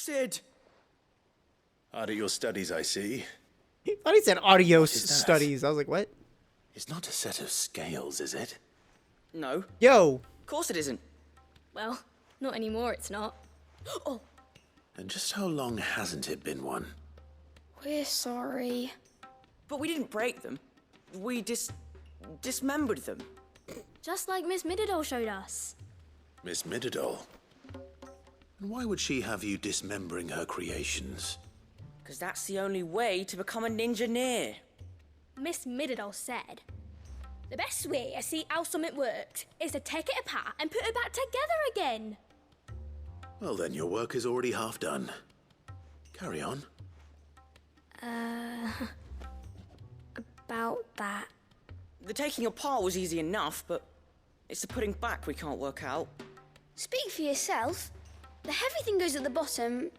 Sid! Hard at your studies, I see. I thought he said audio What is that? studies. I was like, what? It's not a set of scales, is it? No, Yo. of course it isn't. Well, not anymore, it's not. Oh, And just how long hasn't it been one? we're sorry. But we didn't break them. We dismembered them. Just like Miss Middledore showed us. Miss Middledore? And why would she have you dismembering her creations? Because that's the only way to become a ninja-neer. Miss Middledore said, the best way to see how something worked is to take it apart and put it back together again. Well then, your work is already half done. Carry on. About that. The taking apart was easy enough, but it's the putting back we can't work out. Speak for yourself. The heavy thing goes at the bottom.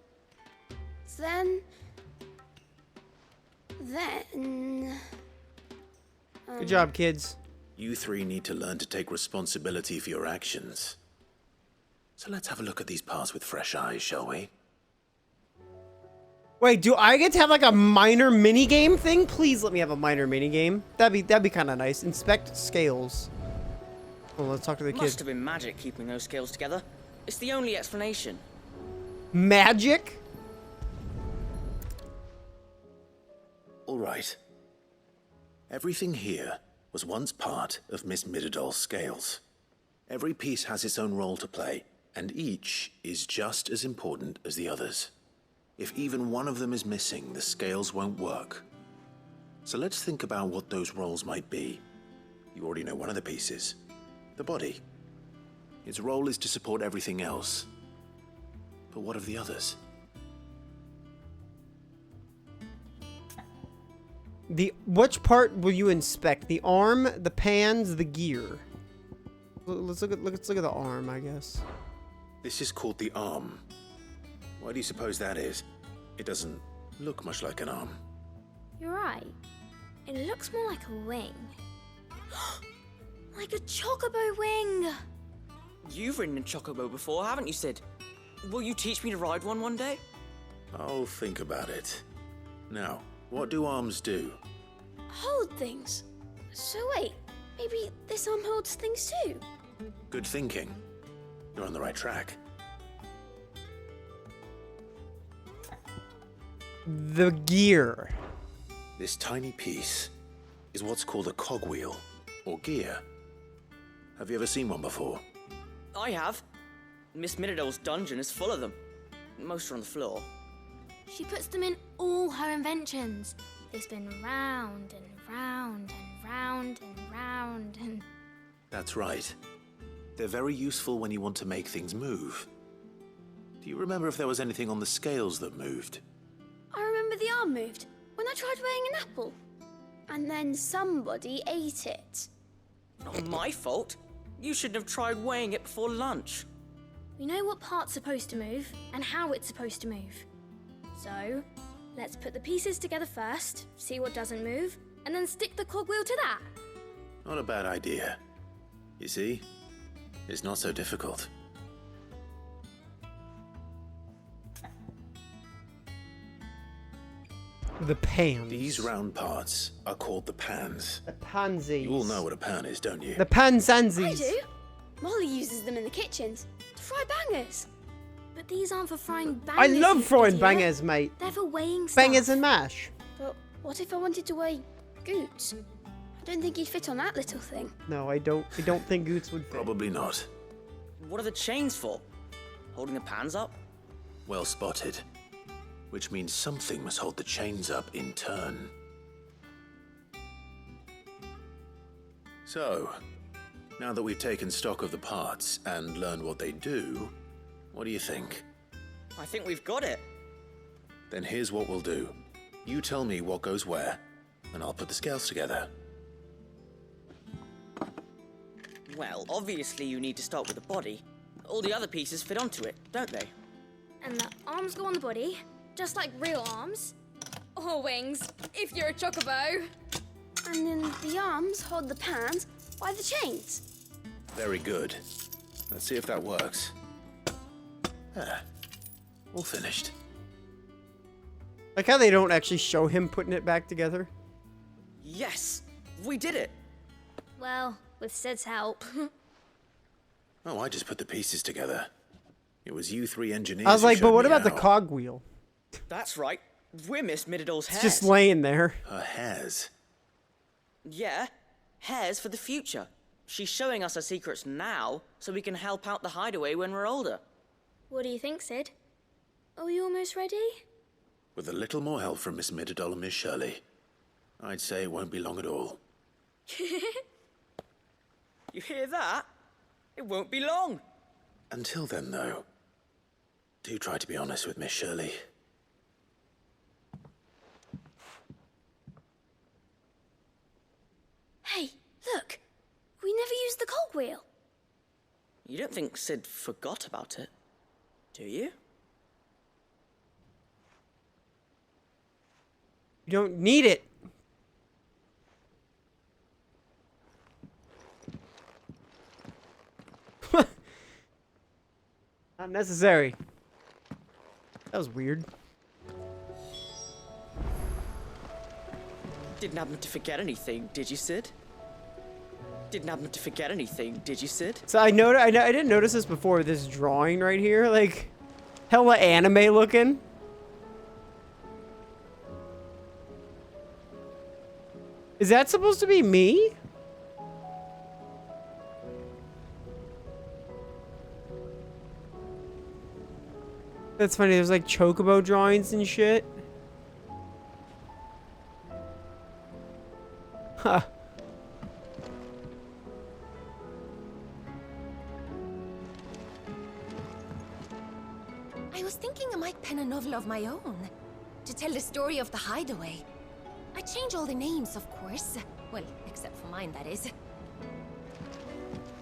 Then... Good job, kids. You three need to learn to take responsibility for your actions. So let's have a look at these parts with fresh eyes, shall we? Wait, do I get to have like a minor mini game thing? Please let me have a minor mini game. That'd be kind of nice. Inspect scales. Oh, let's talk to the kid. Must have been magic keeping those scales together. It's the only explanation. Magic? All right. Everything here was once part of Miss Midderdoll's scales. Every piece has its own role to play, and each is just as important as the others. If even one of them is missing, the scales won't work. So let's think about what those roles might be. You already know one of the pieces, the body. Its role is to support everything else. But what of the others? Which part will you inspect? The arm, the pans, the gear. Let's look at the arm, I guess. This is called the arm. Why do you suppose that is? It doesn't look much like an arm. You're right. It looks more like a wing. Like a chocobo wing. You've ridden a chocobo before, haven't you, Sid? Will you teach me to ride one day? I'll think about it. Now, what do arms do? hold things. So wait, maybe this arm holds things too? Good thinking. You're on the right track. The gear. This tiny piece is what's called a cogwheel, or gear. Have you ever seen one before? I have. Miss Middledor's dungeon is full of them. Most are on the floor. She puts them in all her inventions. They spin round and round and round and round and... That's right. They're very useful when you want to make things move. Do you remember if there was anything on the scales that moved? I remember the arm moved when I tried weighing an apple. And then somebody ate it. Not my fault. You shouldn't have tried weighing it before lunch. We know what part's supposed to move and how it's supposed to move. So, let's put the pieces together first, see what doesn't move, and then stick the cogwheel to that. Not a bad idea. You see, it's not so difficult. The pans. These round parts are called the pans. The pansies. You all know what a pan is, don't you? The pansansies. I do. Molly uses them in the kitchens to fry bangers. But these aren't for frying bangers. I love you throwing idiot. bangers, mate. They're for weighing stuff. Bangers and mash. But what if I wanted to weigh Goots? I don't think he'd fit on that little thing. No, I don't think Goots would fit. Probably not. What are the chains for? Holding the pans up? Well spotted. Which means something must hold the chains up in turn. So, now that we've taken stock of the parts and learned what they do, what do you think? I think we've got it. Then here's what we'll do. You tell me what goes where, and I'll put the scales together. Well, obviously you need to start with the body. All the other pieces fit onto it, don't they? And the arms go on the body, just like real arms. Or wings, if you're a chocobo. And then the arms hold the pans by the chains. Very good. Let's see if that works. Ah. All finished. Like how they don't actually show him putting it back together. Yes, we did it. Well, with Sid's help. Oh, I just put the pieces together. It was you three engineers. I was who like, but showed what me about the how. cogwheel? That's right. We're Miss Mididol's It's hairs. just laying there. Her hairs. Yeah, hairs for the future. She's showing us her secrets now, so we can help out the hideaway when we're older. What do you think, Sid? Are we almost ready? With a little more help from Miss Mididol and Miss Shirley, I'd say it won't be long at all. You hear that? It won't be long. Until then, though, do try to be honest with Miss Shirley. Hey, look. We never used the cogwheel. You don't think Sid forgot about it, do you? You don't need it. Not necessary. That was weird. Didn't happen to forget anything, did you, Sid? Didn't happen to forget anything, did you, Sid? So I didn't notice this before. This drawing right here, like, hella anime looking. Is that supposed to be me? That's funny. There's like chocobo drawings and shit. Huh. I was thinking I might pen a novel of my own to tell the story of the hideaway. I change all the names, of course. Well, except for mine, that is.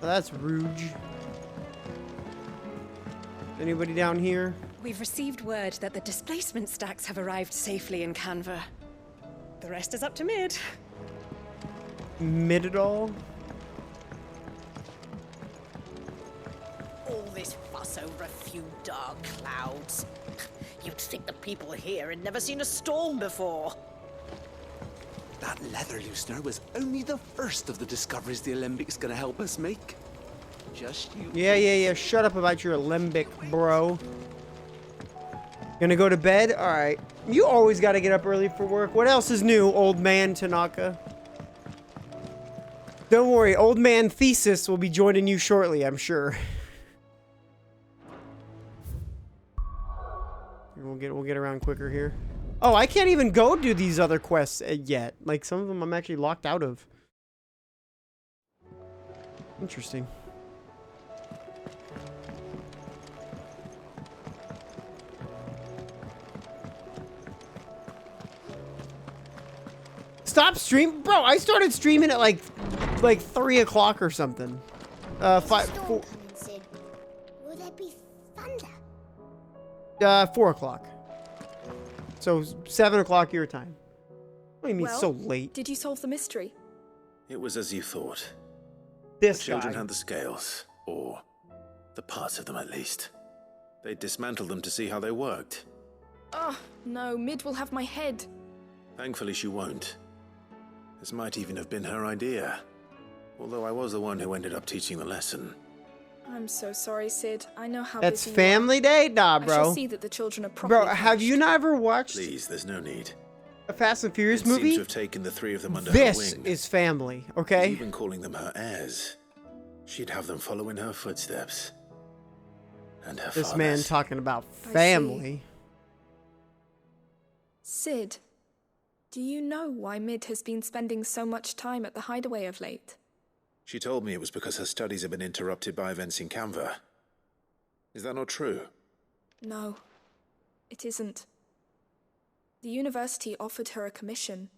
Well, that's Rouge. Anybody down here? We've received word that the displacement stacks have arrived safely in Canva. The rest is up to Mid. Mididol? All this fuss over a few dark clouds. You'd think the people here had never seen a storm before. That leather loosener was only the first of the discoveries the Alembic gonna help us make. Just you. Yeah. Shut up about your limbic, bro. Gonna go to bed? Alright. You always gotta get up early for work. What else is new, old man Tanaka? Don't worry, old man Thesis will be joining you shortly, I'm sure. We'll get around quicker here. Oh, I can't even go do these other quests yet. Like, some of them I'm actually locked out of. Interesting. Stop stream, bro. I started streaming at like 3 o'clock or something. 5, 4. Coming, Sid. Will there be thunder? 4 o'clock. So 7 o'clock your time. What do you mean Well, so late? Did you solve the mystery? It was as you thought. This Children guy. had the scales, or the parts of them at least. They dismantled them to see how they worked. Oh, no, Mid will have my head. Thankfully, she won't. This might even have been her idea. Although I was the one who ended up teaching the lesson. I'm so sorry, Sid. I know how That's busy you family day? Nah, are. I shall bro. see that the children are properly Bro, have you punished. not ever watched Please, there's no need. a Fast and Furious It seems movie? to have taken the three of them under her This wing. is family, okay? Even calling them her heirs. She'd have them follow in her footsteps. And her This man father's. talking about I see. family. Sid, do you know why Mid has been spending so much time at the hideaway of late? She told me it was because her studies have been interrupted by events in Canva. Is that not true? No, it isn't. The university offered her a commission.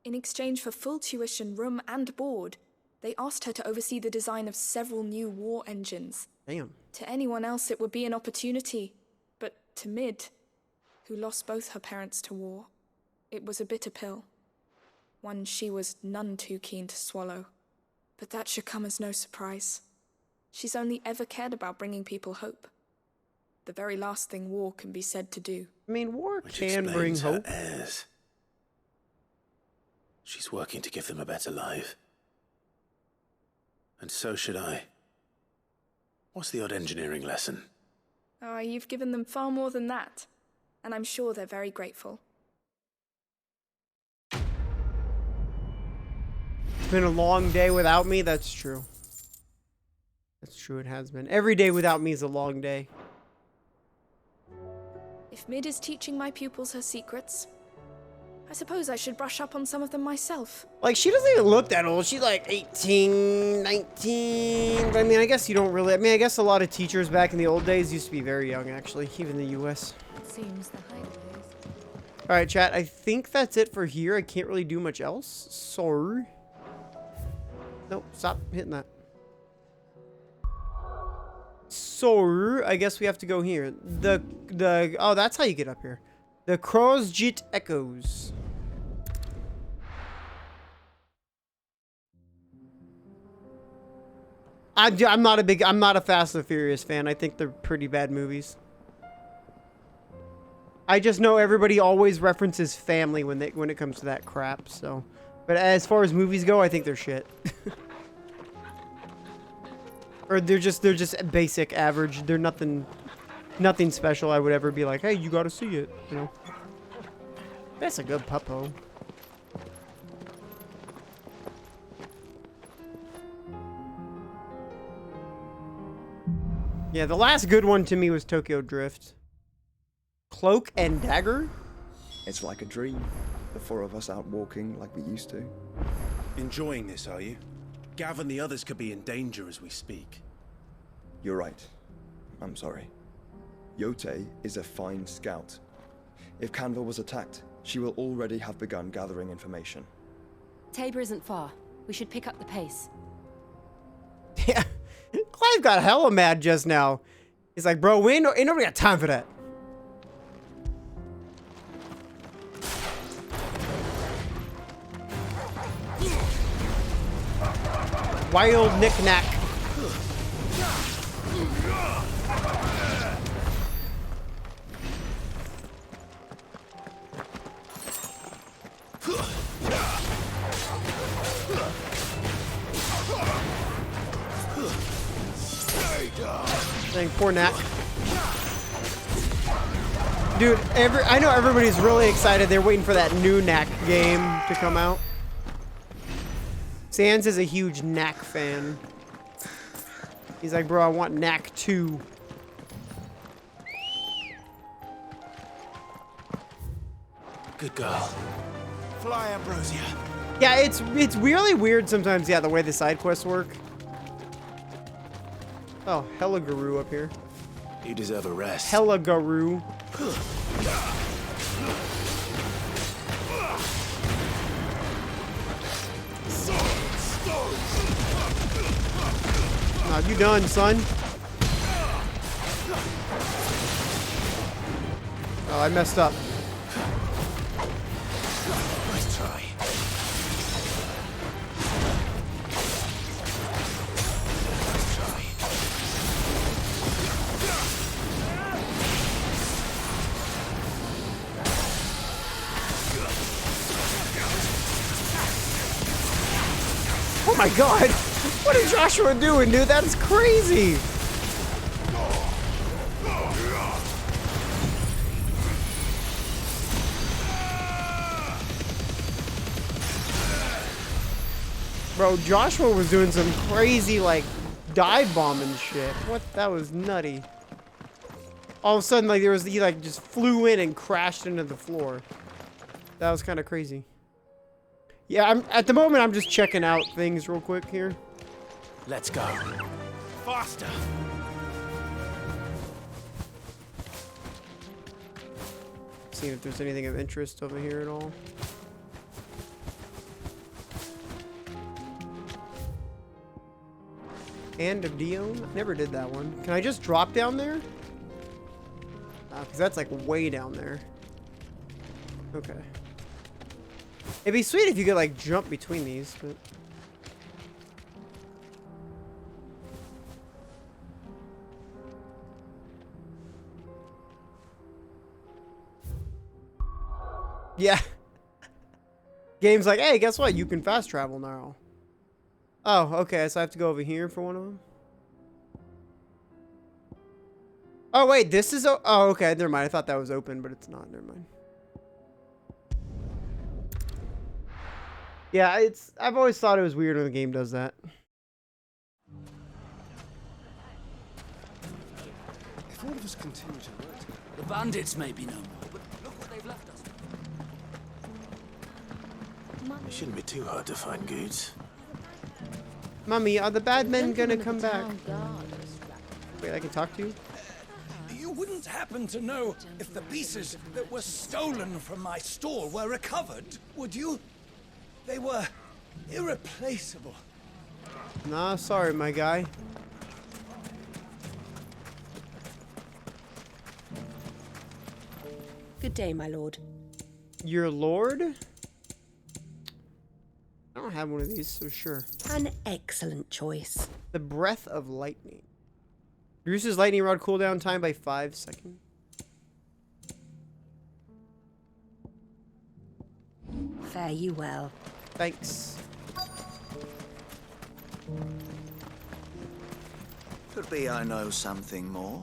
In exchange for full tuition, room, and board, they asked her to oversee the design of several new war engines. Damn. To anyone else, it would be an opportunity. But to Mid, who lost both her parents to war, it was a bitter pill. One she was none too keen to swallow. But that should come as no surprise. She's only ever cared about bringing people hope. the very last thing war can be said to do. I mean, war Which can bring explains her hope. heirs. She's working to give them a better life. And so should I. What's the odd engineering lesson? Oh, you've given them far more than that. And I'm sure they're very grateful. It's been a long day without me. That's true. That's true, it has been. Every day without me is a long day. If Mid is teaching my pupils her secrets, I suppose I should brush up on some of them myself. Like, she doesn't even look that old. She's like 18, 19. But I mean, I guess you don't really... I mean, I guess a lot of teachers back in the old days used to be very young, actually. Even in the U.S. It seems the hideaways. Alright, chat. I think that's it for here. I can't really do much else. Sorry. Nope, stop hitting that. So, I guess we have to go here. Oh, that's how you get up here. The Crosjit Echoes. I'm not a Fast and Furious fan. I think they're pretty bad movies. I just know everybody always references family when it comes to that crap, so. But as far as movies go, I think they're shit. Or they're just basic average. They're nothing special. I would ever be like, hey, you gotta see it, you know. That's a good puppo. Yeah, the last good one to me was Tokyo Drift. Cloak and Dagger? It's like a dream. The four of us out walking like we used to. Enjoying this, are you? Gav and the others could be in danger as we speak. You're right. I'm sorry. Yote is a fine scout. If Canva was attacked, she will already have begun gathering information. Tabor isn't far. We should pick up the pace. Yeah. Clive got hella mad just now. He's like, bro, ain't nobody got time for that. Wild knick-knack. Dang, poor Knack. Dude, I know everybody's really excited. They're waiting for that new Knack game to come out. Sans is a huge Knack fan. He's like, bro, I want Knack 2. Good girl. Fly, Ambrosia. Yeah, it's really weird sometimes, yeah, the way the side quests work. Oh, hella Guru up here. You deserve a rest. Hella Guru. Nah, you done, son. Oh, I messed up. Nice try. Oh my god! What is Joshua doing, dude? That is crazy! Bro, Joshua was doing some crazy, like, dive bombing shit. What? That was nutty. All of a sudden, like, he, like, just flew in and crashed into the floor. That was kind of crazy. Yeah, at the moment, I'm just checking out things real quick here. Let's go. Faster. Seeing if there's anything of interest over here at all. Hand of Dion? Never did that one. Can I just drop down there? Because that's like way down there. Okay. It'd be sweet if you could like jump between these, but... Yeah. Game's like, hey, guess what? You can fast travel now. Oh, okay, so I have to go over here for one of them? Oh, wait, this is... Oh, okay, never mind. I thought that was open, but it's not. Never mind. Yeah, I've always thought it was weird when the game does that. If all of us continue to work together... The bandits may be no more, but look what they've left us. It shouldn't be too hard to find goods. Mummy, are the bad men gonna come back? Wait, I can talk to you? You wouldn't happen to know if the pieces that were stolen from my store were recovered, would you? They were irreplaceable. Nah, sorry, my guy. Good day, my lord. Your lord? I don't have one of these, so sure. An excellent choice. The Breath of Lightning. Reduces lightning rod cooldown time by 5 seconds. Fare you well. Thanks. Could be I know something more.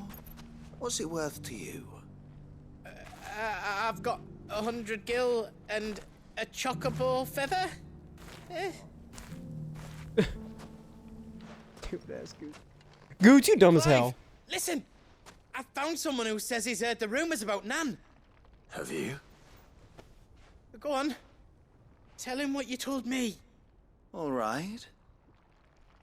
What's it worth to you? I've got 100 gil and a chocobo feather. Stupid ass Goot. Goot, you dumb as hell. Listen, I found someone who says he's heard the rumors about Nan. Have you? Go on. Tell him what you told me. All right.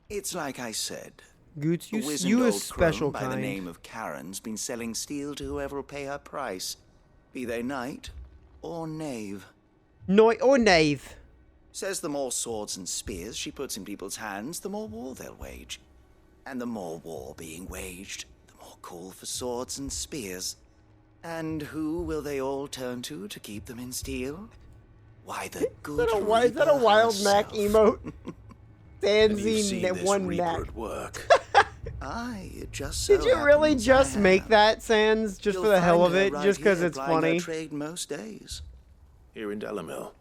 It's like I said. Goots, A wizened you a old special crone by the kind. name of Karen's been selling steel to whoever will pay her price, be they knight or knave. Knight or knave. Says the more swords and spears she puts in people's hands, the more war they'll wage. And the more war being waged, the more call for swords and spears. And who will they all turn to keep them in steel? Why, the good Is that a wild Mac emote? Stanzy one Mac. At work? Aye, it just so Did you really happens just I make have. that, Sans? Just You'll for the hell find of her it? right Just because here it's plying her funny? trade most days. Here in Delamil.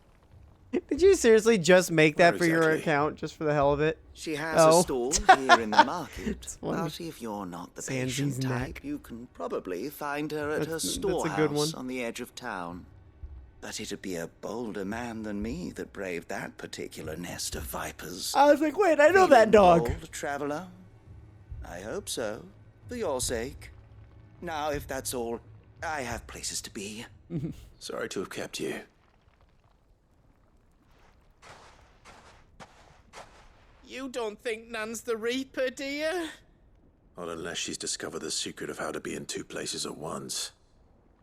Did you seriously just make that Where for your exactly? account? Just for the hell of it? She has Oh. a stall here in the market. funny. But if you're not the Sansy's patient type, neck. you can probably find her at her That's a storehouse good one. on the edge of town. But it'd be a bolder man than me that braved that particular nest of vipers. I was like, wait, I know Feeling that dog. bold, traveler? I hope so, for your sake. Now, if that's all, I have places to be. Sorry to have kept you. You don't think Nan's the Reaper, do you? Not unless she's discovered the secret of how to be in two places at once.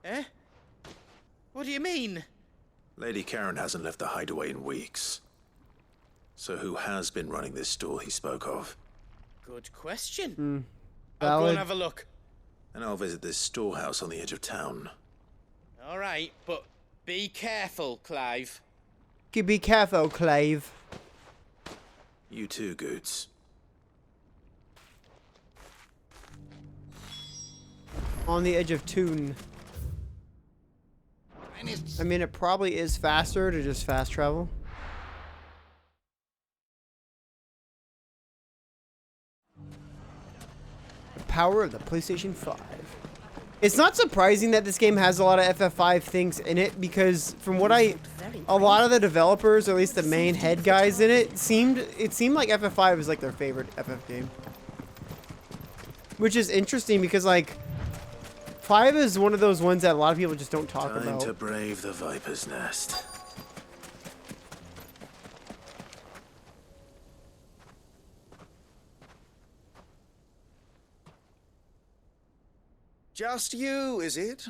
Eh? What do you mean? Lady Karen hasn't left the hideaway in weeks. So who has been running this stall he spoke of? Good question. I'll go Valid. and have a look. And I'll visit this storehouse on the edge of town. All right, but be careful, Clive. Be careful, Clave. You too, Goots. On the edge of Toon. I mean, it probably is faster to just fast travel. The power of the PlayStation 5. It's not surprising that this game has a lot of FF5 things in it because from what a lot of the developers, or at least the main head guys in it, seemed like FF5 was like their favorite FF game. Which is interesting because like 5 is one of those ones that a lot of people just don't talk Time about. to brave the Viper's Nest. Just you, is it?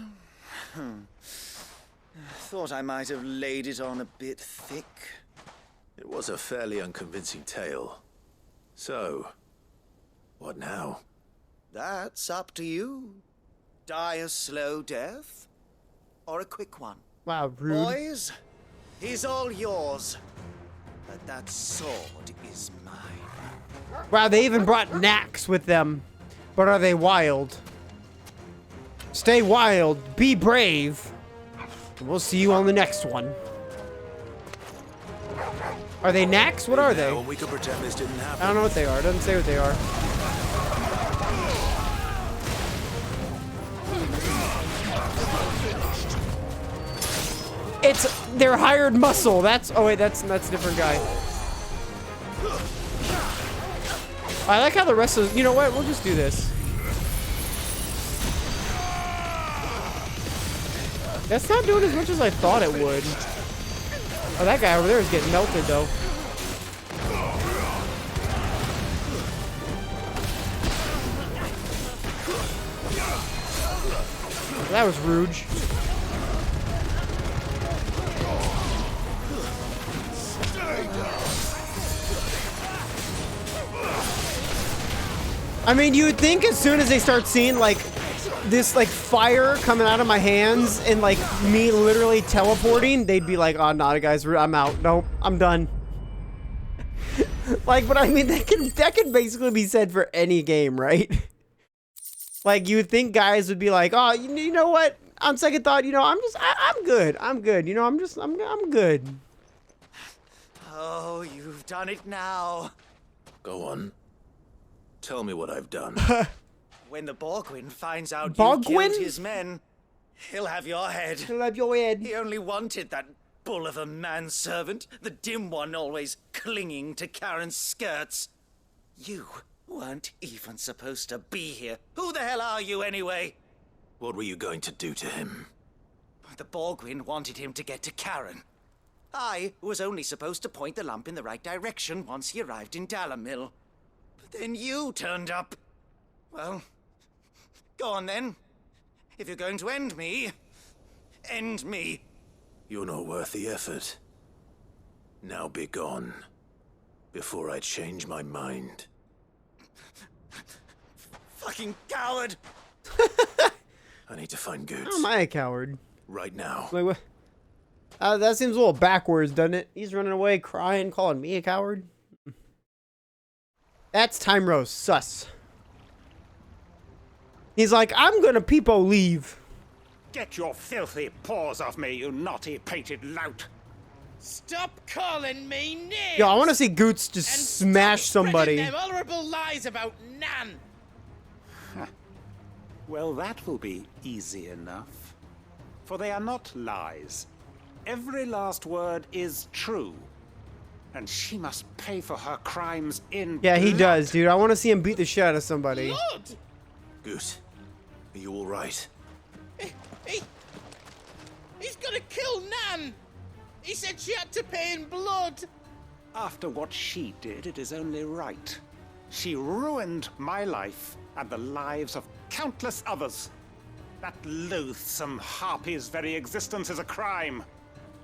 Thought I might have laid it on a bit thick. It was a fairly unconvincing tale. So, what now? That's up to you. Die a slow death, or a quick one. Wow, rude. Boys, he's all yours. But that sword is mine. Wow, they even brought knacks with them. But are they wild? Stay wild. Be brave. We'll see you on the next one. Are they knacks? What are they? Now, we could pretend this didn't happen. I don't know what they are. It doesn't say what they are. It's their hired muscle. That's oh wait, that's a different guy. I like how the rest of, you know what? We'll just do this. That's not doing as much as I thought it would. Oh, that guy over there is getting melted though. That was rude. I mean, you would think as soon as they start seeing like this like fire coming out of my hands and like me literally teleporting, they'd be like, "Oh, nah, guys, I'm out. Nope, I'm done." Like, but I mean, that can basically be said for any game, right? Like, you would think guys would be like, "Oh, you know what? On second thought, you know, I'm good. I'm good. You know, I'm good." Oh, you've done it now. Go on. Tell me what I've done. When the Borgwin finds out Borgwin? you killed his men, he'll have your head. He'll have your head. He only wanted that bull of a manservant, the dim one always clinging to Karen's skirts. You weren't even supposed to be here. Who the hell are you anyway? What were you going to do to him? The Borgwin wanted him to get to Karen. I was only supposed to point the lamp in the right direction once he arrived in Dalamil. But then you turned up. Well, go on then. If you're going to end me, end me. You're not worth the effort. Now be gone, before I change my mind. Fucking coward! I need to find Goots. How am I a coward? Right now. Wait, what? That seems a little backwards, doesn't it? He's running away, crying, calling me a coward. That's Time Rose. Sus. He's like, I'm gonna peepo leave. Get your filthy paws off me, you naughty painted lout. Stop calling me names! Yo, I want to see Goots just smash somebody. Them horrible lies about Nan. Well, that will be easy enough. For they are not lies. Every last word is true. And she must pay for her crimes in Yeah, he blood. does, dude. I want to see him beat the shit out of somebody. Blood? Goot, are you all right? He's gonna kill Nan. He said she had to pay in blood. After what she did, it is only right. She ruined my life and the lives of countless others. That loathsome harpy's very existence is a crime,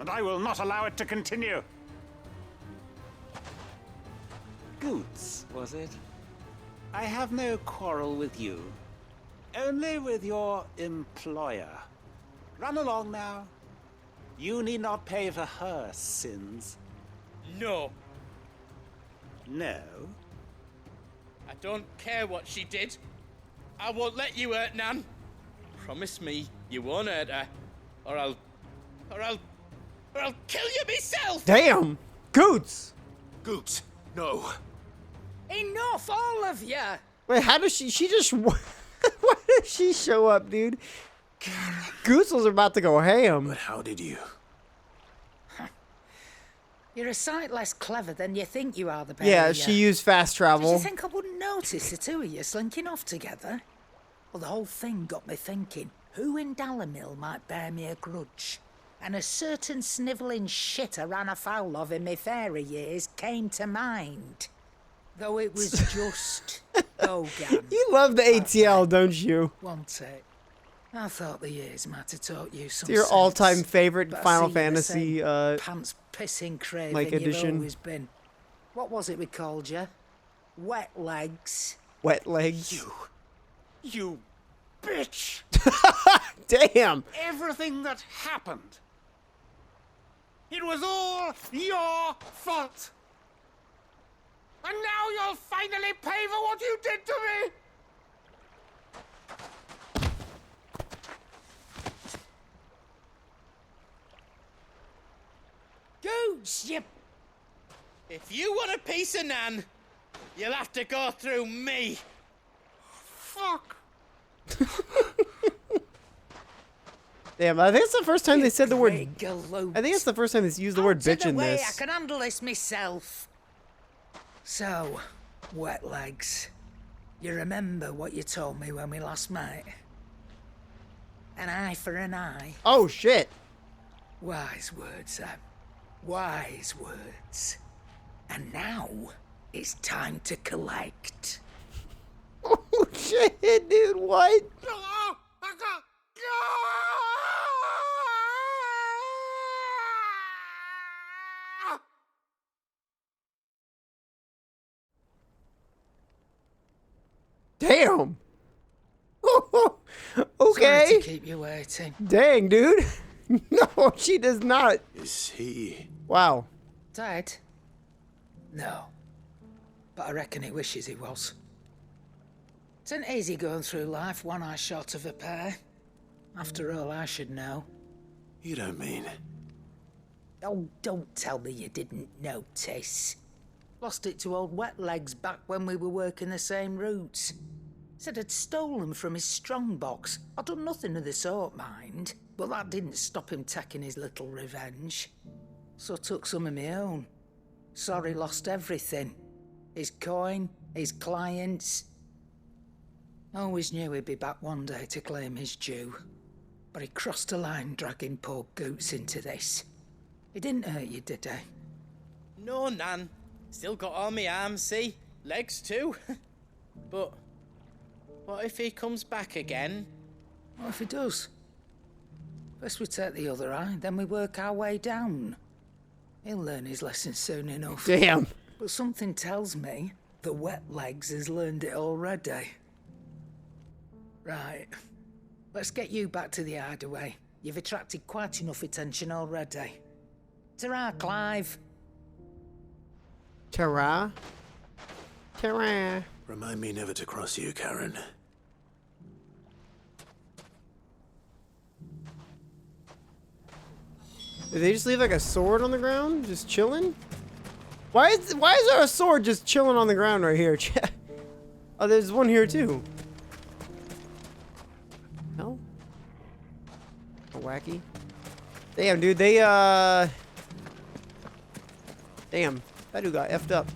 and I will not allow it to continue. Goots, was it? I have no quarrel with you. Only with your employer. Run along now. You need not pay for her sins. No. No? I don't care what she did. I won't let you hurt Nan. Promise me you won't hurt her, or I'll kill you myself. Damn, Goots. Goots, no. Enough, all of you. Wait, how does she just? Why did she show up, dude? Goots was about to go ham. But how did you? You're a sight less clever than you think you are, the bear. Yeah, she used fast Did travel. you think I wouldn't notice the two of you slinking off together? Well, the whole thing got me thinking, who in Dalamil might bear me a grudge? And a certain snivelling shit I ran afoul of in my fairy years came to mind. Though it was just Bogan. You love the ATL, don't you? Won't it? I thought the years might have taught you some It's your sense, all-time favorite but I Final see you're the Fantasy same pants-pissing craving like you've edition. always been. What was it we called you? Wet legs. Wet legs. You bitch! Damn. Everything that happened. It was all your fault. And now you'll finally pay for what you did to me! Gooch, you... If you want a piece of Nan, you'll have to go through me. Fuck. Damn, I think it's the first time they said the word. I galoot. think it's the first time they used the word bitch in I this. can handle this myself. So, wet legs. You remember what you told me when we last met? An eye for an eye. Oh shit. Wise words, Sam. Wise words. And now it's time to collect. Oh shit, dude, what? Damn. Okay. Sorry to keep you waiting. Dang, dude. No, she does not. Is he? Wow. Dead? No. But I reckon he wishes he was. It ain't easy going through life one eye short of a pair. After all, I should know. You don't mean? Oh, don't tell me you didn't notice. Lost it to old Wet Legs back when we were working the same routes. Said I'd stolen from his strongbox. I'd done nothing of the sort, mind. But that didn't stop him taking his little revenge. So I took some of my own. Sorry, lost everything. His coin, his clients. Always knew he'd be back one day to claim his due. But he crossed a line dragging poor Goots into this. He didn't hurt you, did he? No, Nan. Still got all my arms, see? Legs too. But what if he comes back again? What if he does? First we take the other eye, then we work our way down. He'll learn his lesson soon enough. Damn. But something tells me the Wet Legs has learned it already. Right. Let's get you back to the hideaway. You've attracted quite enough attention already. Ta-ra, Clive. Ta-ra. Ta-ra. Remind me never to cross you, Karen. Did they just leave like a sword on the ground, just chilling? Why is there a sword just chilling on the ground right here? Oh, there's one here too. No? A wacky. Damn, dude, they damn, that dude got effed up.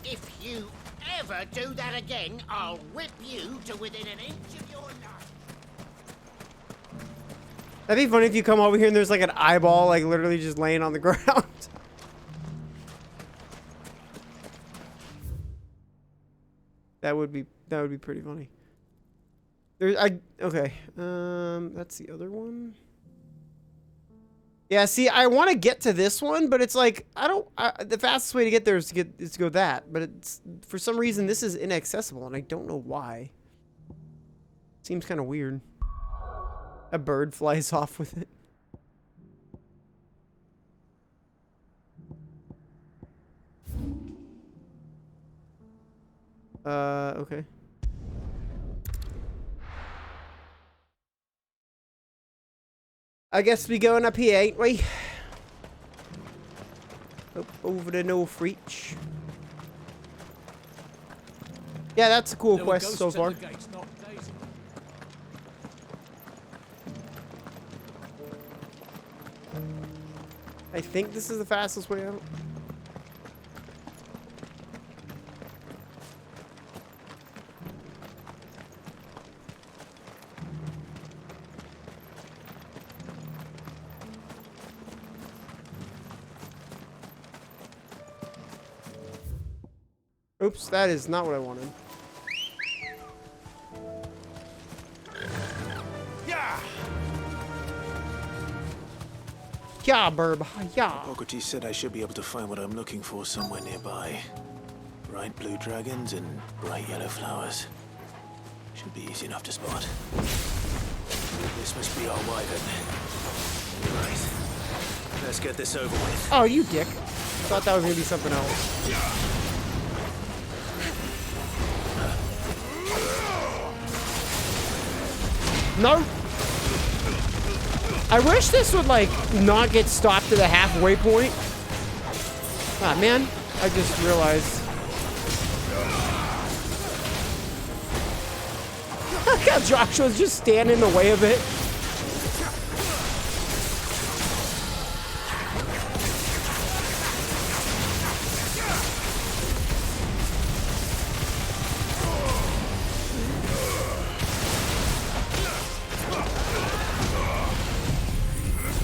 If you ever do that again, I'll whip you to within an inch of your life. That'd be funny if you come over here and there's like an eyeball like literally just laying on the ground. That would be pretty funny. Okay. That's the other one. Yeah, see, I want to get to this one, but it's like the fastest way to get there is to go that, but it's for some reason this is inaccessible and I don't know why. Seems kind of weird. A bird flies off with it. Okay. I guess we going up here, ain't we? Up over the North Reach. Yeah, that's a cool quest so far. I think this is the fastest way out. Oops, that is not what I wanted. Yeah, Burb. Yeah. Hippocrates said I should be able to find what I'm looking for somewhere nearby. Bright blue dragons and bright yellow flowers. Should be easy enough to spot. This must be our wyvern. Right. Let's get this over with. Oh, you dick. I thought that was gonna be something else. No. I wish this would like not get stopped to the halfway point Ah, man. I just realized. Look how Joshua's just standing in the way of it.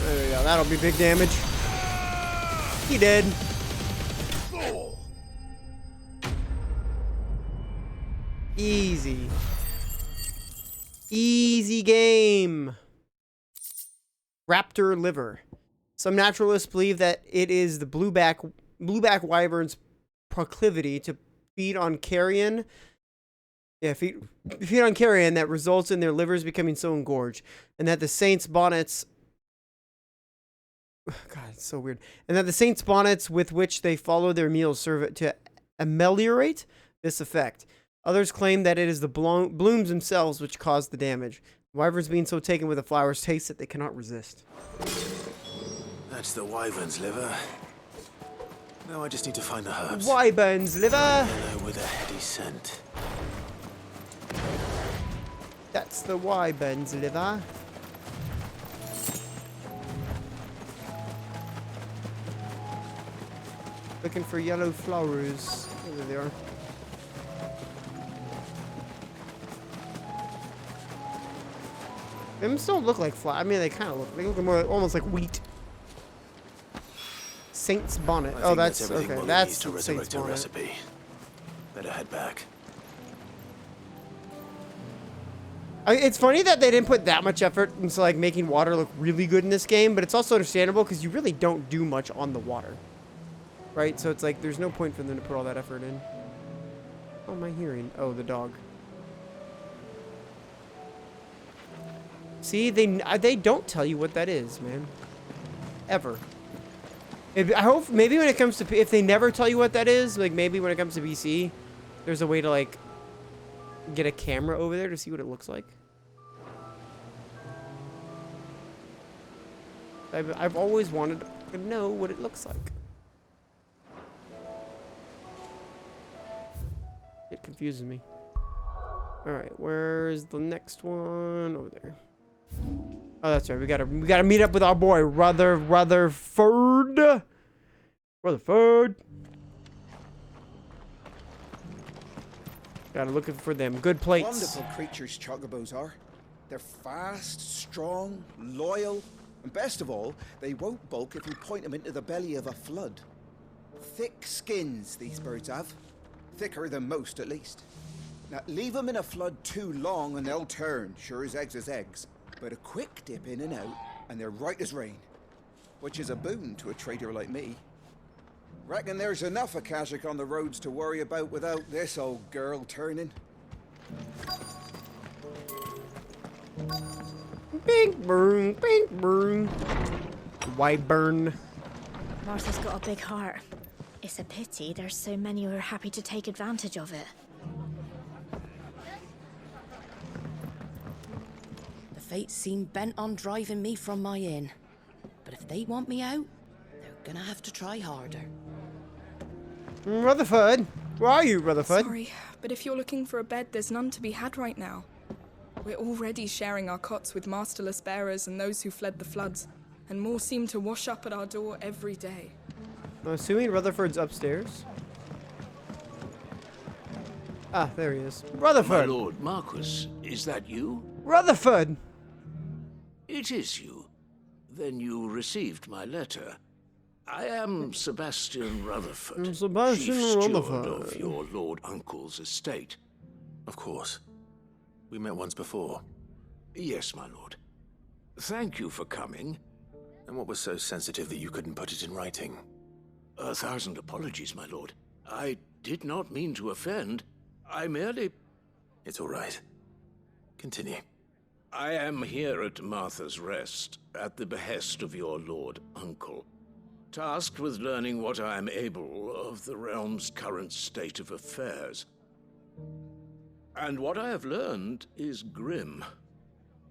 There we go. That'll be big damage. He did. Easy. Easy game. Raptor liver. Some naturalists believe that it is the blueback wyvern's proclivity to feed on carrion. Yeah, feed on carrion that results in their livers becoming so engorged, and that the saints' bonnets. God, it's so weird. And that the saints' bonnets with which they follow their meals serve to ameliorate this effect. Others claim that it is the blooms themselves which cause the damage. Wyverns being so taken with the flower's taste that they cannot resist. That's the wyvern's liver. Now I just need to find the herbs. Wyvern's liver. Yellow with a heady scent. That's the wyvern's liver. Looking for yellow flowers. There they are. Them still look like flowers. I mean, they kind of look. They look more almost like wheat. Saint's bonnet. Oh, that's okay. That's to Saint's bonnet. Recipe. Better head back. It's funny that they didn't put that much effort into like making water look really good in this game, but it's also understandable because you really don't do much on the water, right? So it's like there's no point for them to put all that effort in. Oh, my hearing. Oh, the dog. See, they don't tell you what that is, man. Ever. I hope maybe when it comes to if they never tell you what that is, like maybe when it comes to BC, there's a way to like get a camera over there to see what it looks like. I've always wanted to know what it looks like. It confuses me. All right, where's the next one? Over there. Oh, that's right. We gotta meet up with our boy Rutherford. Rutherford. Gotta look for them good plates. Wonderful creatures chocobos are. They're fast, strong, loyal, and best of all, they won't balk if you point them into the belly of a flood. Thick skins these birds have. Thicker than most, at least. Now, leave them in a flood too long and they'll turn, sure as eggs is eggs. But a quick dip in and out, and they're right as rain. Which is a boon to a trader like me. Reckon there's enough of Kazakh on the roads to worry about without this old girl turning. Bing burn, bing burn. Wyvern. Martha's got a big heart. It's a pity there's so many who are happy to take advantage of it. The fates seem bent on driving me from my inn. But if they want me out, they're gonna have to try harder. Rutherford, where are you, Rutherford? Sorry, but if you're looking for a bed, there's none to be had right now. We're already sharing our cots with masterless bearers and those who fled the floods, and more seem to wash up at our door every day. I'm assuming Rutherford's upstairs. Ah, there he is. Rutherford! My lord Marquis, is that you? Rutherford! It is you. Then you received my letter. I am Sebastian Rutherford, Sebastian chief steward Rutherford. of your lord uncle's estate. Of course. We met once before. Yes, my lord. Thank you for coming. And what was so sensitive that you couldn't put it in writing? 1,000 apologies, my lord. I did not mean to offend. I merely... It's all right. Continue. I am here at Martha's Rest, at the behest of your lord uncle, tasked with learning what I am able of the realm's current state of affairs. And what I have learned is grim.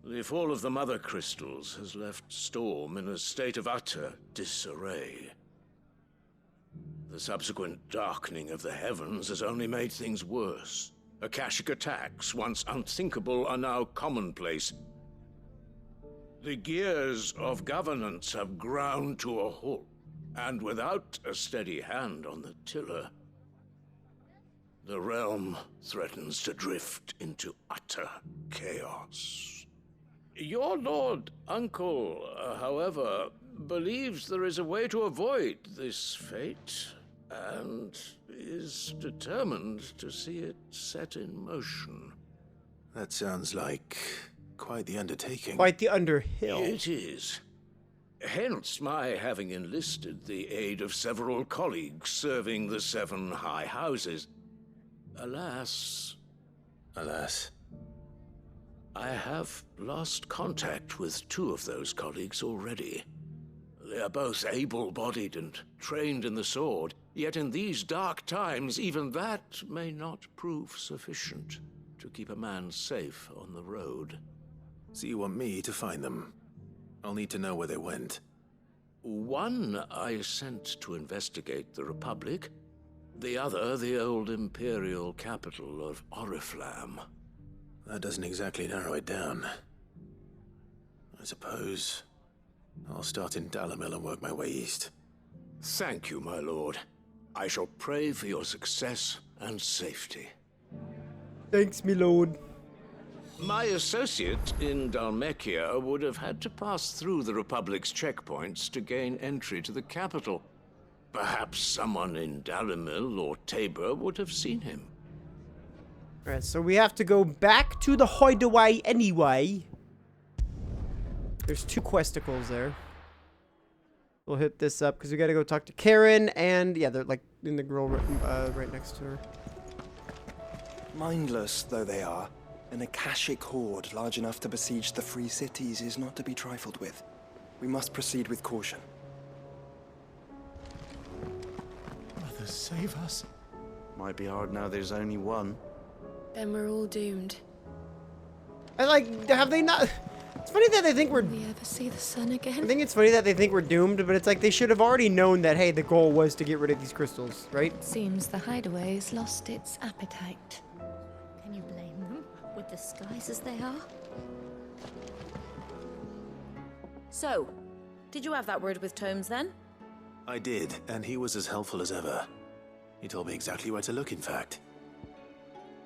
The fall of the Mother Crystals has left Storm in a state of utter disarray. The subsequent darkening of the heavens has only made things worse. Akashic attacks, once unthinkable, are now commonplace. The gears of governance have ground to a halt, and without a steady hand on the tiller, the realm threatens to drift into utter chaos. Your Lord Uncle, however, believes there is a way to avoid this fate, and is determined to see it set in motion. That sounds like quite the undertaking. Quite the underhill. It is. Hence my having enlisted the aid of several colleagues serving the 7 high houses. Alas, I have lost contact with 2 of those colleagues already. They are both able-bodied and trained in the sword, yet in these dark times, even that may not prove sufficient to keep a man safe on the road. So you want me to find them? I'll need to know where they went. One I sent to investigate the Republic, the other the old Imperial capital of Oriflamme. That doesn't exactly narrow it down. I suppose I'll start in Dalamil and work my way east. Thank you, my lord. I shall pray for your success and safety. Thanks, me lord. My associate in Dhalmekia would have had to pass through the Republic's checkpoints to gain entry to the capital. Perhaps someone in Dalamil or Tabor would have seen him. Alright, so we have to go back to the hideaway anyway. There's 2 questicles there. We'll hit this up because we gotta go talk to Karen, and yeah, they're like in the girl right next to her. Mindless though they are, an Akashic horde large enough to besiege the free cities is not to be trifled with. We must proceed with caution. Mother, save us. Might be hard now there's only one. Then we're all doomed. And like, have they not... It's funny that they think we're... Will we ever see the sun again? I think it's funny that they think we're doomed, but it's like they should have already known that, hey, the goal was to get rid of these crystals, right? Seems the hideaway's lost its appetite. Can you blame them? With the skies as they are? So, did you have that word with Tomes then? I did, and he was as helpful as ever. He told me exactly where to look, in fact.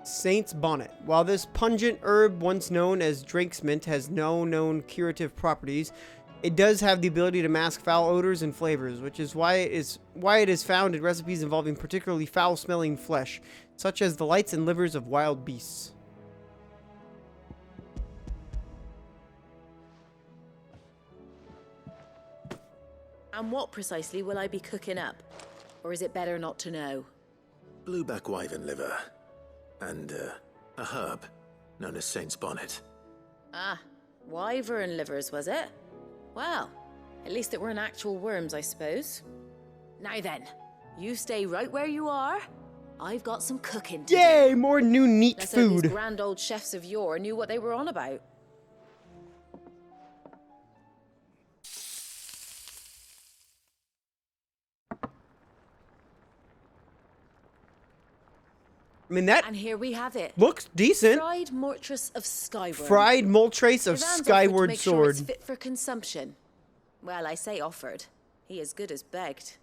Saint's Bonnet. While this pungent herb, once known as Drake's Mint, has no known curative properties, it does have the ability to mask foul odors and flavors, which is why it is found in recipes involving particularly foul-smelling flesh, such as the lights and livers of wild beasts. And what precisely will I be cooking up? Or is it better not to know? Blueback wyvern liver. And, a herb known as Saint's Bonnet. Ah, wyvern livers, was it? Well, at least it weren't actual worms, I suppose. Now then, you stay right where you are. I've got some cooking to do. Yay, more new neat Let's hope food. these grand old chefs of yore knew what they were on about. I mean, that and here we have it. Looks decent. Fried Mortress of Skyward. Fried Moltrace of Ivan's offered to Skyward make sure Sword. it's fit for consumption. Well, I say offered. He as good as begged.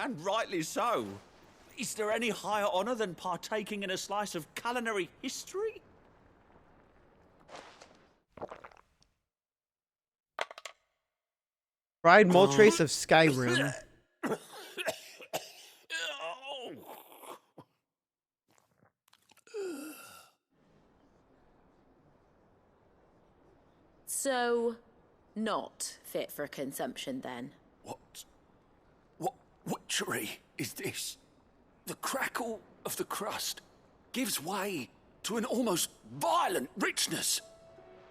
And rightly so. Is there any higher honor than partaking in a slice of culinary history? Fried Moltrace of Skyrim. So, not fit for consumption then? What witchery is this? The crackle of the crust gives way to an almost violent richness.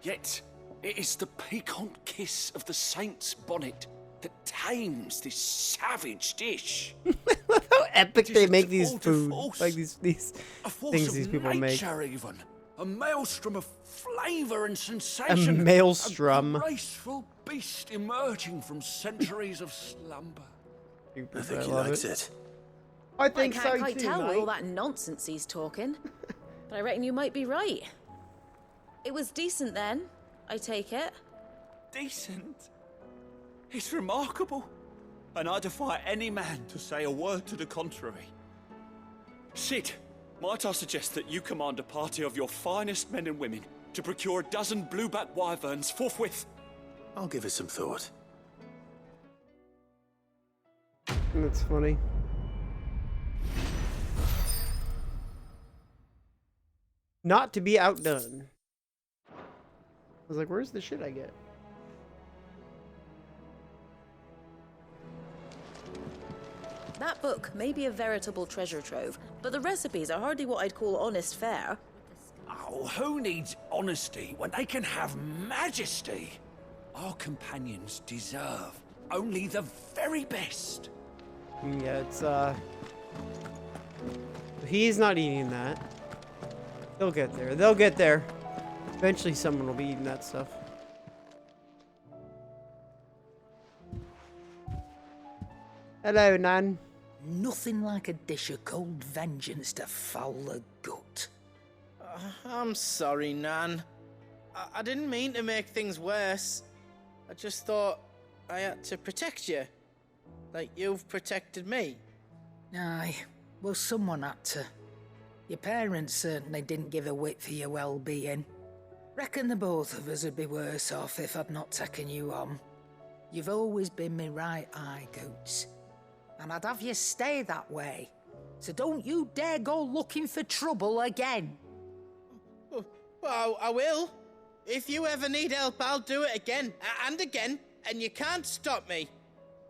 Yet, it is the piquant kiss of the saint's bonnet that tames this savage dish. How epic they make these tour de food. force. Like these A force things of these people make. nature, even. A maelstrom of flavour and sensation. A maelstrom. A graceful beast emerging from centuries of slumber. I think he likes it. I think so can't quite too, tell with mate. all that nonsense he's talking. But I reckon you might be right. It was decent then, I take it. Decent? It's remarkable. And I defy any man to say a word to the contrary. Sid, might I suggest that you command a party of your finest men and women to procure a dozen blueback wyverns forthwith? I'll give it some thought. That's funny. Not to be outdone. I was like, where's the shit I get? That book may be a veritable treasure trove, but the recipes are hardly what I'd call honest fare. Oh, who needs honesty when they can have majesty? Our companions deserve only the very best. Yeah, it's, he's not eating that. They'll get there. They'll get there. Eventually someone will be eating that stuff. Hello, Nan. Nothing like a dish of cold vengeance to foul the gut. I'm sorry, Nan. I didn't mean to make things worse. I just thought I had to protect you. Like you've protected me. Aye, well, someone had to. Your parents certainly didn't give a whit for your well-being. Reckon the both of us would be worse off if I'd not taken you on. You've always been me right eye, Goots. And I'd have you stay that way. So don't you dare go looking for trouble again. Well, I will. If you ever need help, I'll do it again and again, and you can't stop me.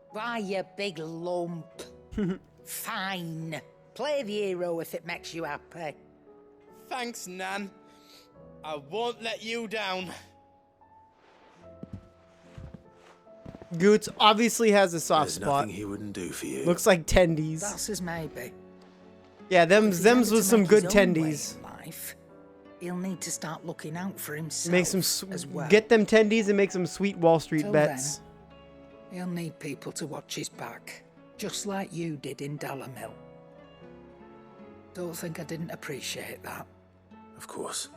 Why, you big lump. Fine. Play the hero if it makes you happy. Thanks, Nan. I won't let you down. Goots obviously has a soft There's spot. nothing he wouldn't do for you. Looks like tendies. That's his maybe. Yeah, them's If was he's some ever good to make his own way tendies. in life, he'll need to start looking out for himself Make some as well. get them tendies and make some sweet Wall Street Till bets. then, he'll need people to watch his back, just like you did in Dalamil. Don't think I didn't appreciate that. Of course.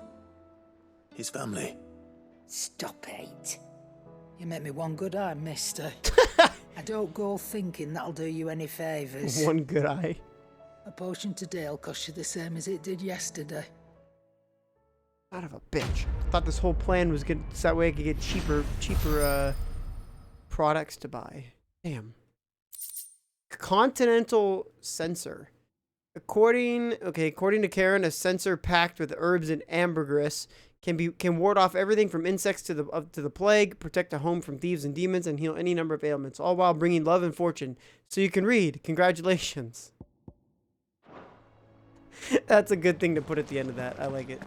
His family. Stop it. You make me one good eye, mister. I don't go thinking that'll do you any favours. One good eye. A potion today'll cost you the same as it did yesterday. Out of a bitch. Thought this whole plan was good so that way I could get cheaper products to buy. Damn. Continental sensor. According to Karen, a sensor packed with herbs and ambergris can ward off everything from insects to the plague, protect a home from thieves and demons, and heal any number of ailments, all while bringing love and fortune. So you can read. Congratulations. That's a good thing to put at the end of that. I like it.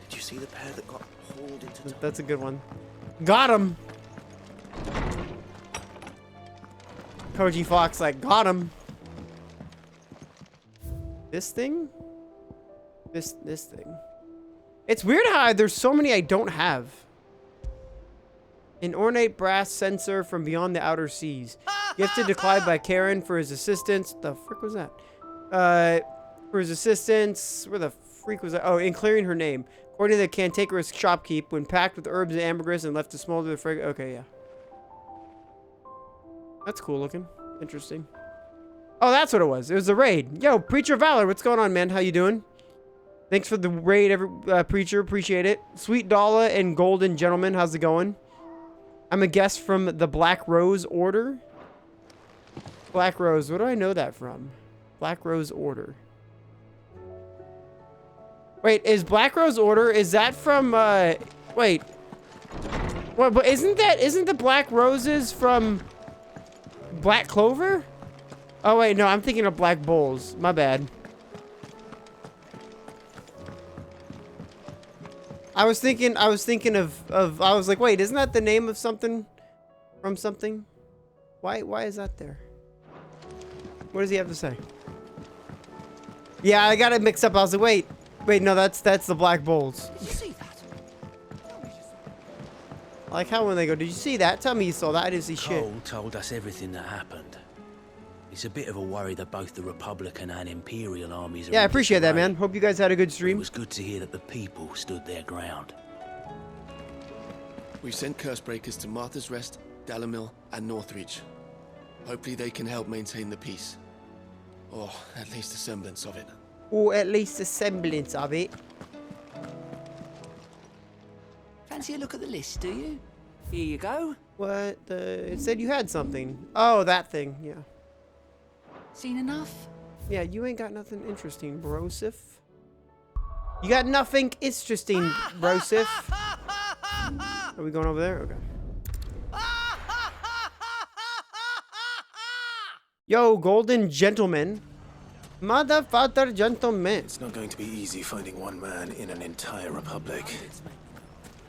Did you see the pair that got hauled into... That's a good one. Got him. Koji Fox like, got him. This thing? This thing. It's weird how there's so many I don't have. An ornate brass sensor from beyond the outer seas. Gifted to Clyde by Karen for his assistance. The frick was that? For his assistance. Where the freak was that? Oh, in clearing her name. According to the cantankerous shopkeep, when packed with herbs and ambergris and left to smolder the frig. Okay, yeah. That's cool looking. Interesting. Oh, that's what it was. It was the raid. Yo, Preacher Valor, what's going on, man? How you doing? Thanks for the raid, Preacher. Appreciate it. Sweet Dalla and Golden Gentleman, how's it going? I'm a guest from the Black Rose Order. Black Rose, what do I know that from? Black Rose Order. Wait, is Black Rose Order, is that from, wait. What, but isn't the Black Roses from Black Clover? Oh, wait, no, I'm thinking of Black Bulls. My bad. I was thinking of, I was like, wait, isn't that the name of something from something? Why is that there? What does he have to say? Yeah, I got it mixed up. I was like, wait, no, that's the Black Bulls. Did you see that? I like how when they go, did you see that? Tell me you saw that. I didn't see shit. Cole told us everything that happened. He It's a bit of a worry that both the Republican and Imperial armies are Yeah, I in appreciate that, disarray. man. Hope you guys had a good It stream. was good to hear that the people stood their ground. We've sent Cursebreakers to Martha's Rest, Dalamil, and Northreach. Hopefully they can help maintain the peace. Or at least a semblance of it. Or at least a semblance of it. Fancy a look at the list, do you? Here you go. What? It said you had something. Oh, that thing. Yeah. Seen enough? Yeah, you ain't got nothing interesting, brosif. You got nothing interesting, brosif. Are we going over there? Okay. Yo, golden gentleman. Motherfucker gentleman. It's not going to be easy finding one man in an entire republic.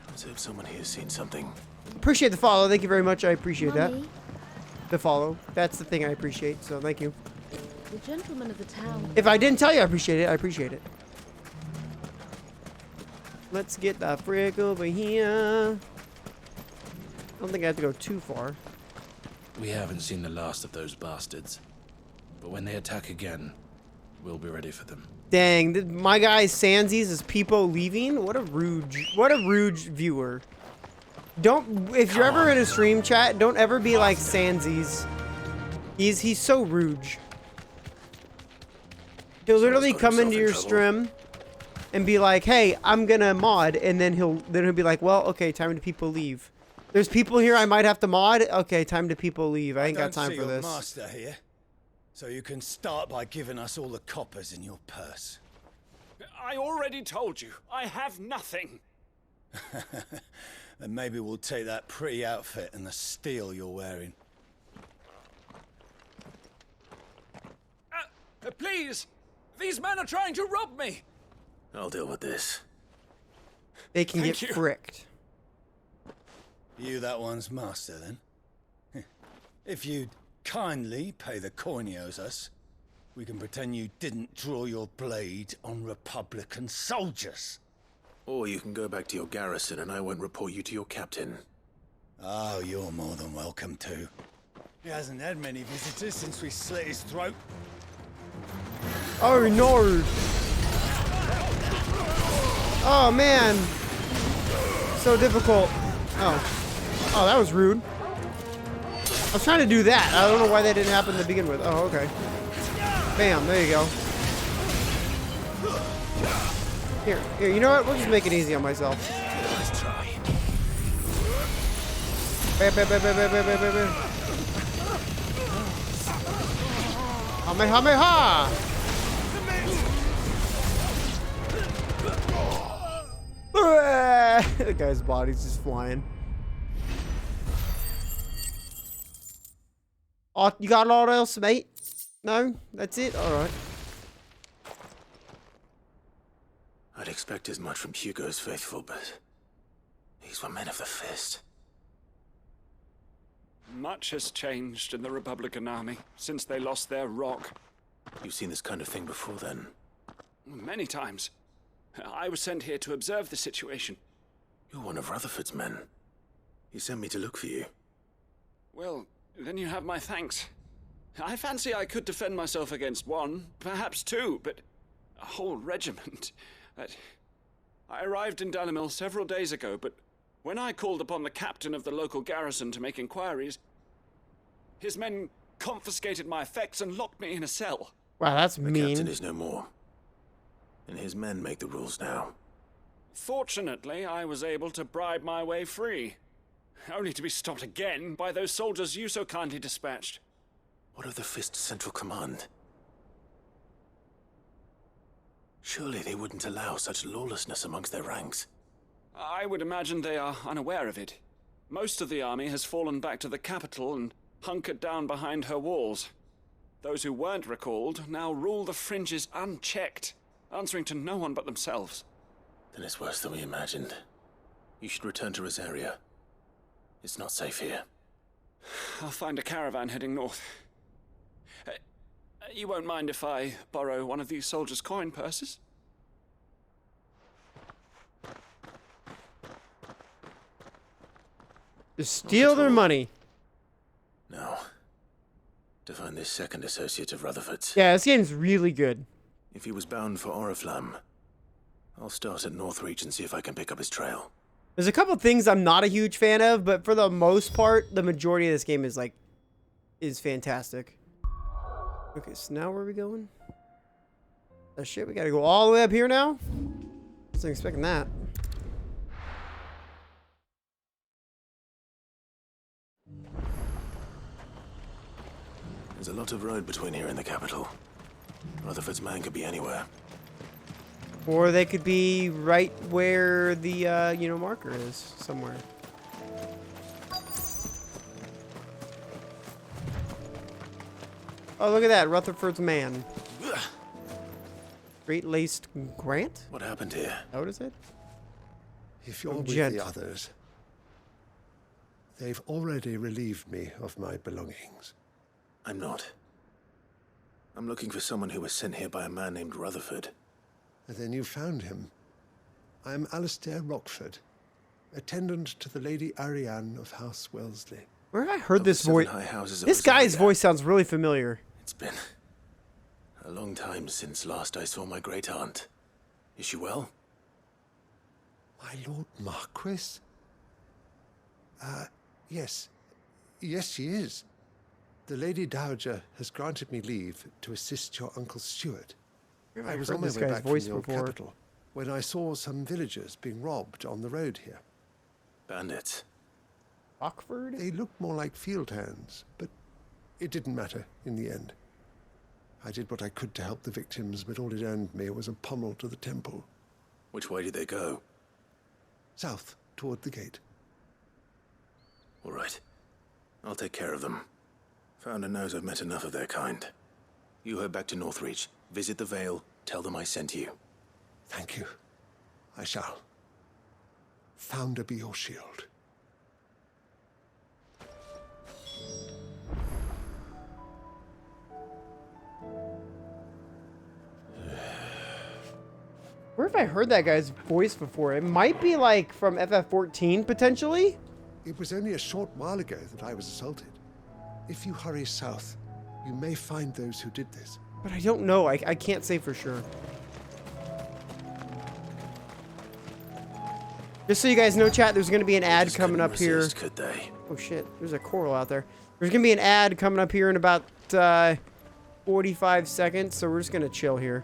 Let's hope someone here's seen something. Appreciate the follow. Thank you very much. I appreciate Mommy. that. The follow. That's the thing I appreciate. So thank you. The gentleman of the town. If I didn't tell you I appreciate it, I appreciate it. Let's get the frick over here. I don't think I have to go too far. We haven't seen the last of those bastards. But when they attack again, we'll be ready for them. Dang, my guy Sansies is Peepo leaving? What a rude viewer. Don't, if you're ever in a stream chat, don't ever be like Sansies. He's so rude. He'll literally come into your stream and be like, "Hey, I'm gonna mod," and then he'll be like, "Well, okay, time to people leave. There's people here I might have to mod. Okay, time to people leave. I ain't got time for this." Master here, so you can start by giving us all the coppers in your purse. I already told you, I have nothing. Then maybe we'll take that pretty outfit and the steel you're wearing. Please, these men are trying to rob me. I'll deal with this. They can Thank get you. fricked. You that one's master, then? If you'd kindly pay the coin he owes us, we can pretend you didn't draw your blade on Republican soldiers. Or you can go back to your garrison and I won't report you to your captain. Oh, you're more than welcome to. He hasn't had many visitors since we slit his throat. Oh no! Oh man! So difficult. Oh, that was rude. I was trying to do that. I don't know why that didn't happen to begin with. Oh, okay. Bam, there you go. Here, you know what? We'll just make it easy on myself. Let's try. Bam, bam, bam, bam, bam, bam, bam, bam. Kamehameha! The guy's body's just flying. Oh, you got a lot else, mate? No? That's it? Alright. I'd expect as much from Hugo's faithful, but these were men of the fist. Much has changed in the Republican army since they lost their rock. You've seen this kind of thing before, then? Many times. I was sent here to observe the situation. You're one of Rutherford's men. He sent me to look for you. Well, then you have my thanks. I fancy I could defend myself against one, perhaps two, but a whole regiment. I arrived in Dalamil several days ago, but when I called upon the captain of the local garrison to make inquiries, his men confiscated my effects and locked me in a cell. Wow, that's The mean. captain is no more. And his men make the rules now. Fortunately, I was able to bribe my way free, only to be stopped again by those soldiers you so kindly dispatched. What of the Fist's Central Command? Surely they wouldn't allow such lawlessness amongst their ranks. I would imagine they are unaware of it. Most of the army has fallen back to the capital and hunkered down behind her walls. Those who weren't recalled now rule the fringes unchecked, answering to no one but themselves. Then it's worse than we imagined. You should return to Rosaria. It's not safe here. I'll find a caravan heading north. You won't mind if I borrow one of these soldiers' coin purses? Just steal their money. No. to find this second associate of Rutherford's. Yeah, this game's really good. If he was bound for Oriflamme, I'll start at Northreach and see if I can pick up his trail. There's a couple things I'm not a huge fan of, but for the most part, the majority of this game is fantastic. Okay, so now where are we going? Oh shit, we gotta go all the way up here now? Wasn't expecting that. There's a lot of road between here and the capital. Rutherford's man could be anywhere. Or they could be right where the, marker is, somewhere. Oh, look at that, Rutherford's man. Straight-laced Grant? What happened here? What is it? If you're Oh, with gent. the others, they've already relieved me of my belongings. I'm not. I'm looking for someone who was sent here by a man named Rutherford. And then you found him. I'm Alistair Rockford, attendant to the Lady Ariane of House Wellesley. Where have I heard this voice? This guy's voice sounds really familiar. It's been a long time since last I saw my great aunt. Is she well? My Lord Marquis? Yes. Yes, she is. The Lady Dowager has granted me leave to assist your Uncle Stuart. I was on my way back from the old capital when I saw some villagers being robbed on the road here. Bandits? Rockford? They looked more like field hands, but it didn't matter in the end. I did what I could to help the victims, but all it earned me was a pummel to the temple. Which way did they go? South, toward the gate. All right. I'll take care of them. Founder knows I've met enough of their kind. You head back to Northreach, visit the Vale, tell them I sent you. Thank you. I shall. Founder be your shield. Where have I heard that guy's voice before? It might be like from FF14 potentially? It was only a short while ago that I was assaulted. If you hurry south, you may find those who did this. But I don't know. I can't say for sure. Just so you guys know, chat, there's going to be an ad coming up here. Could they? Oh shit, there's a coral out there. There's going to be an ad coming up here in about 45 seconds, so we're just going to chill here.